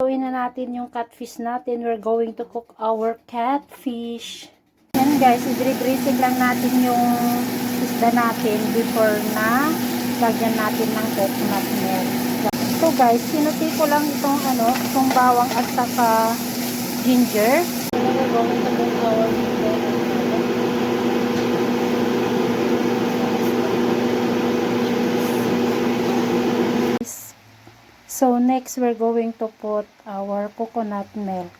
Haluin na natin yung catfish natin. We're going to cook our catfish. Yan guys, i-dressing lang natin yung isda natin before na lagyan natin ng coconut milk. So guys, sinuti ko lang itong bawang at saka ginger. We're going to cook our So next, we're going to put our coconut milk.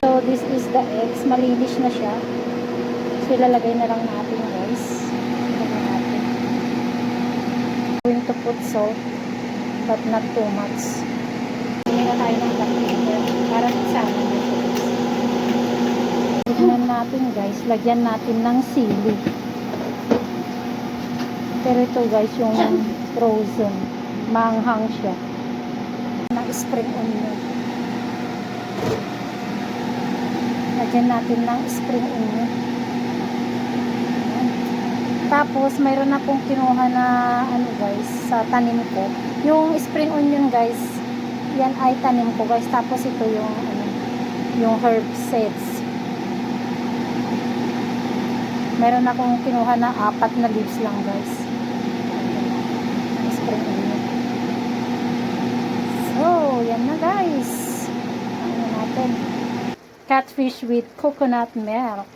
So this is the eggs. Malinis na siya. So ilalagay na lang natin guys. Going to put salt but not too much. Hindi na tayo ng pepper para magsama na ito. Tignan natin guys, lagyan natin ng sili. Pero ito guys, yung frozen, manghang siya. Na spring onion. Lagyan natin ng spring onion. Tapos, mayroon akong kinuha na, guys, sa tanim ko. Yung spring onion, guys, yan ay tanim ko, guys. Tapos, ito yung herb seeds. Mayroon akong kinuha na 4 na leaves lang, guys. Spring onion. So, yan na, guys. Ano natin? Catfish with coconut milk.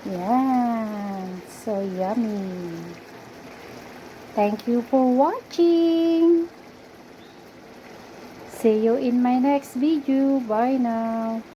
Yan. So yummy. Thank you for watching. See you in my next video. Bye now.